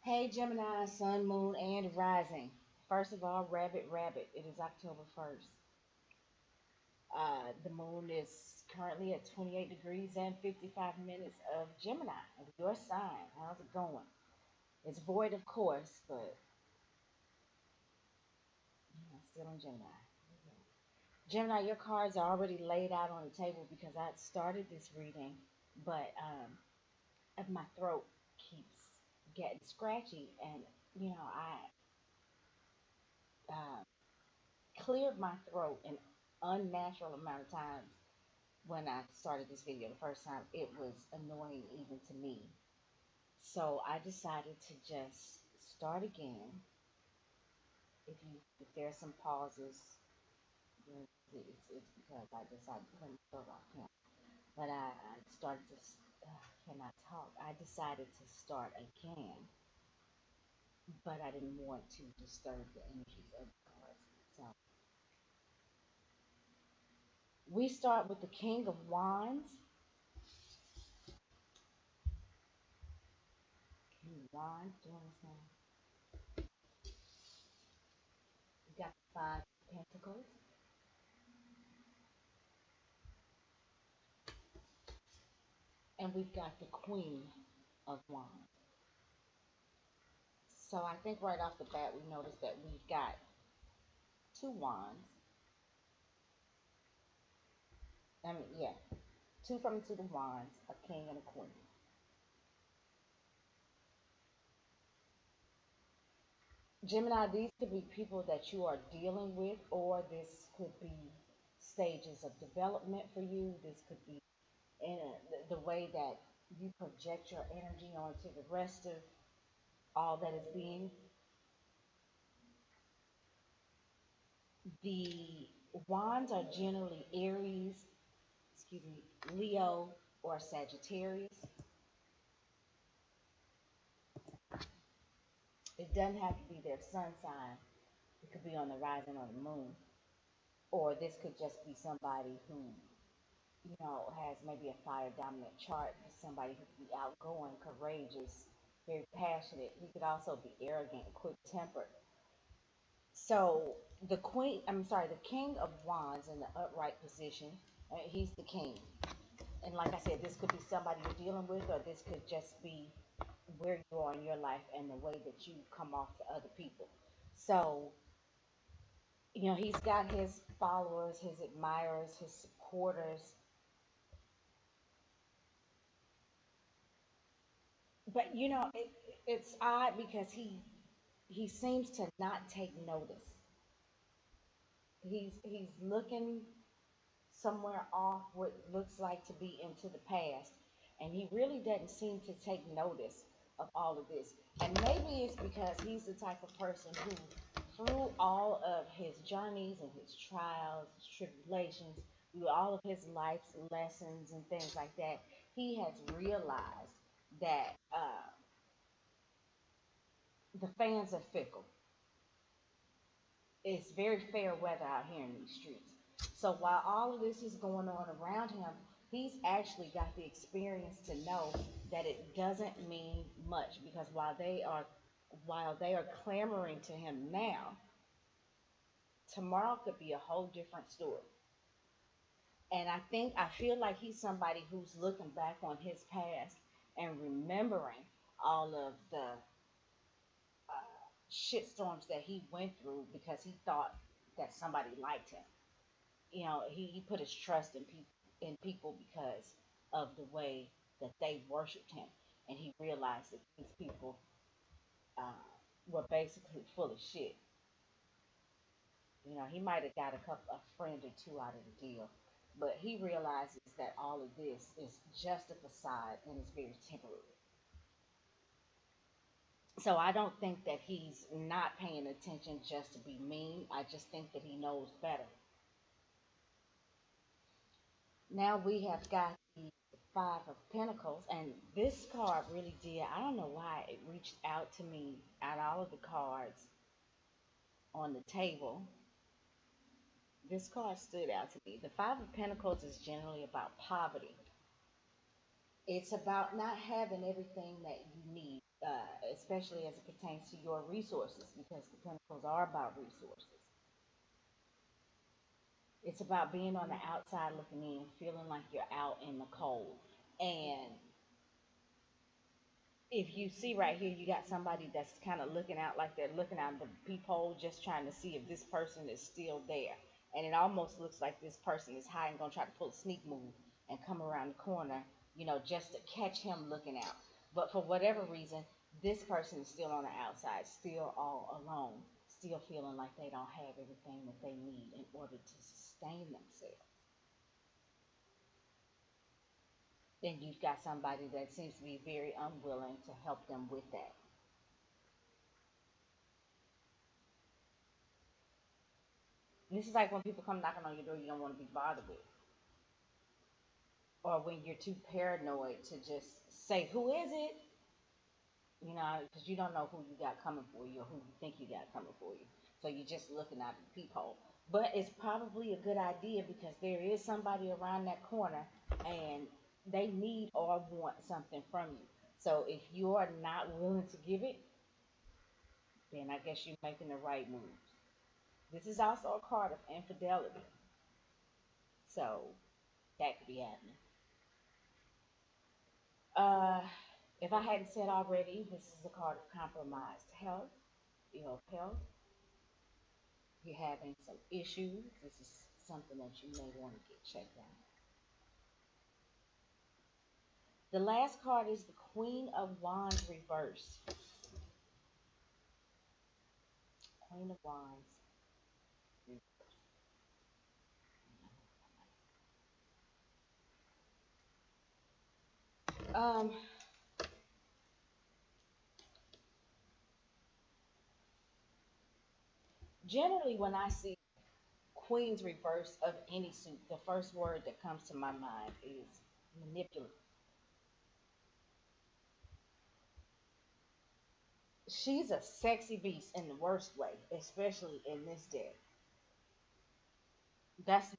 Hey Gemini, Sun, Moon, and Rising. First of all, Rabbit, Rabbit. It is October 1st. The moon is currently at 28 degrees and 55 minutes of Gemini, of your sign. How's it going? It's void, of course, but still in Gemini. Gemini, your cards are already laid out on the table because I had started this reading, but my throat keeps getting scratchy, and I cleared my throat an unnatural amount of times when I started this video the first time. It was annoying even to me. So I decided to just start again. If there's some pauses, then it's because I decided to clear my throat off camera. But I started to cannot talk. I decided to start again, but I didn't want to disturb the energies of the cards. So we start with the King of Wands. King of Wands doing his thing. We got the Five of Pentacles, and we've got the Queen of Wands. So I think right off the bat we notice that we've got two wands. I mean, yeah, two from the two of wands, a king and a queen. Gemini, these could be people that you are dealing with, or this could be stages of development for you. This could be in the way that you project your energy onto the rest of all that is being. The wands are generally Aries, excuse me, Leo, or Sagittarius. It doesn't have to be their sun sign. It could be on the rising or the moon. Or this could just be somebody who, has maybe a fire dominant chart. Somebody who could be outgoing, courageous, very passionate. He could also be arrogant, quick tempered. So the King of Wands in the upright position, he's the king. And like I said, this could be somebody you're dealing with, or this could just be where you are in your life and the way that you come off to other people. So, he's got his followers, his admirers, his supporters. But it's odd because he seems to not take notice. He's looking somewhere off what looks like to be into the past, and he really doesn't seem to take notice of all of this. And maybe it's because he's the type of person who, through all of his journeys and his trials, his tribulations, through all of his life's lessons and things like that, he has realized that the fans are fickle. It's very fair weather out here in these streets. So while all of this is going on around him, he's actually got the experience to know that it doesn't mean much, because while they are clamoring to him now, tomorrow could be a whole different story. And I feel like he's somebody who's looking back on his past and remembering all of the shitstorms that he went through because he thought that somebody liked him. He put his trust in people because of the way that they worshipped him, and he realized that these people were basically full of shit. He might have got a friend or two out of the deal, but he realizes that all of this is just a facade and is very temporary. So I don't think that he's not paying attention just to be mean. I just think that he knows better. Now we have got the Five of Pentacles, and this card really did. I don't know why it reached out to me out of all of the cards on the table. This card stood out to me. The Five of Pentacles is generally about poverty. It's about not having everything that you need, as especially as it pertains to your resources, because the Pentacles are about resources. It's about being on the outside looking in, feeling like you're out in the cold. And if you see right here, you got somebody that's kind of looking out, like they're looking out the peephole, just trying to see if this person is still there. And it almost looks like this person is hiding, gonna try to pull a sneak move and come around the corner, just to catch him looking out. But for whatever reason, this person is still on the outside, still all alone, still feeling like they don't have everything that they need in order to sustain themselves. Then you've got somebody that seems to be very unwilling to help them with that. And this is like when people come knocking on your door, you don't want to be bothered with, or when you're too paranoid to just say, "Who is it?" Because you don't know who you got coming for you or who you think you got coming for you. So you're just looking out the peephole. But it's probably a good idea because there is somebody around that corner and they need or want something from you. So if you are not willing to give it, then I guess you're making the right moves. This is also a card of infidelity. So that could be happening. Uh, if I hadn't said already, this is a card of compromised health, ill health. You're having some issues. This is something that you may want to get checked out. The last card is the Queen of Wands reversed. Queen of Wands reversed. Um, Generally, when I see Queen's reverse of any suit, the first word that comes to my mind is manipulative. She's a sexy beast in the worst way, especially in this deck.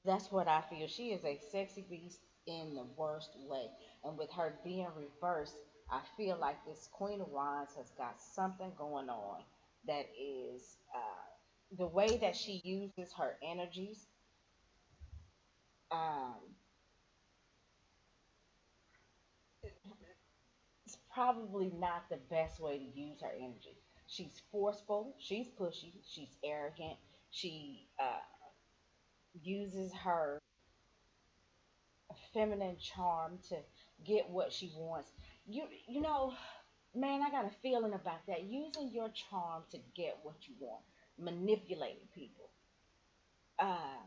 That's what I feel. She is a sexy beast in the worst way. And with her being reversed, I feel like this Queen of Wands has got something going on that is the way that she uses her energies. Um, it's probably not the best way to use her energy. She's forceful. She's pushy. She's arrogant. She uses her feminine charm to get what she wants. You know, man, I got a feeling about that. Using your charm to get what you want, manipulating people. Um,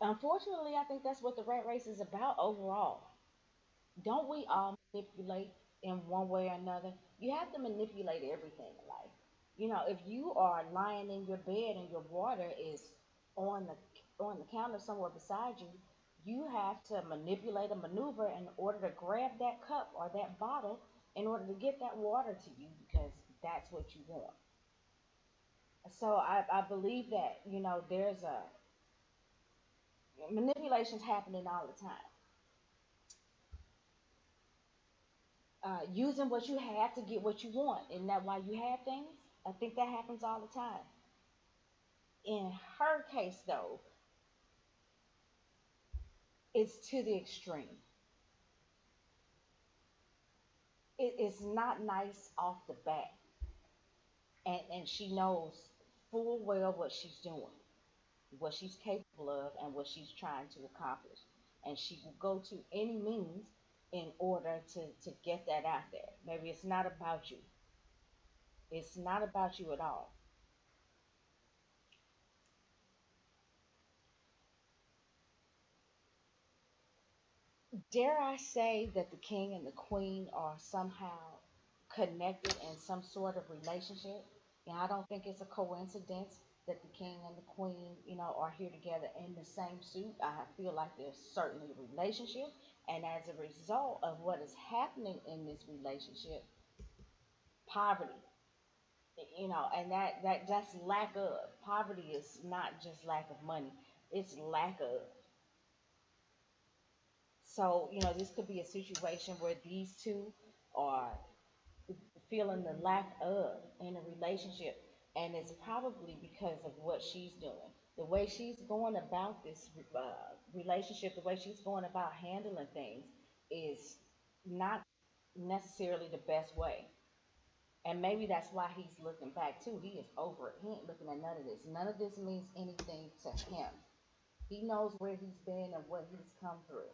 Unfortunately, I think that's what the rat race is about overall. Don't we all manipulate in one way or another? You have to manipulate everything in life. If you are lying in your bed and your water is on the counter somewhere beside you, you have to manipulate a maneuver in order to grab that cup or that bottle in order to get that water to you because that's what you want. So I believe that, there's a manipulations happening all the time. Using what you have to get what you want. Isn't that why you have things? I think that happens all the time. In her case, though, it's to the extreme. It's not nice off the bat, and she knows full well what she's doing, what she's capable of, and what she's trying to accomplish, and she will go to any means in order to get that out there. Maybe it's not about you. It's not about you at all. Dare I say that the king and the queen are somehow connected in some sort of relationship? I don't think it's a coincidence that the king and the queen, are here together in the same suit. I feel like there's certainly a relationship, and as a result of what is happening in this relationship, poverty, and that's lack of. Poverty is not just lack of money; it's lack of. So, this could be a situation where these two are feeling the lack of in a relationship. And it's probably because of what she's doing. The way she's going about this relationship, the way she's going about handling things is not necessarily the best way. And maybe that's why he's looking back too. He is over it. He ain't looking at none of this. None of this means anything to him. He knows where he's been and what he's come through.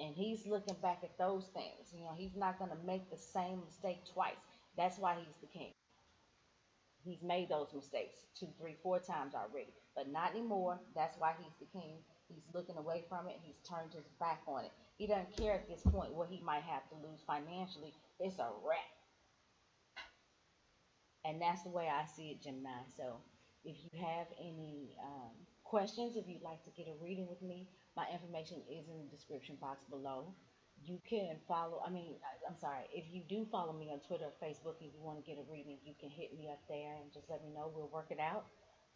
And he's looking back at those things. He's not going to make the same mistake twice. That's why he's the king. He's made those mistakes two, three, four times already, but not anymore. That's why he's the king. He's looking away from it. He's turned his back on it. He doesn't care at this point what he might have to lose financially. It's a wrap. And that's the way I see it, Gemini. So if you have any questions, if you'd like to get a reading with me, my information is in the description box below. You can follow, I'm sorry, if you do follow me on Twitter or Facebook, if you want to get a reading, you can hit me up there and just let me know. We'll work it out.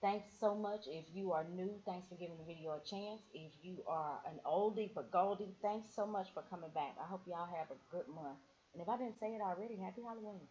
Thanks so much. If you are new, thanks for giving the video a chance. If you are an oldie but goldie, thanks so much for coming back. I hope y'all have a good month. And if I didn't say it already, happy Halloween.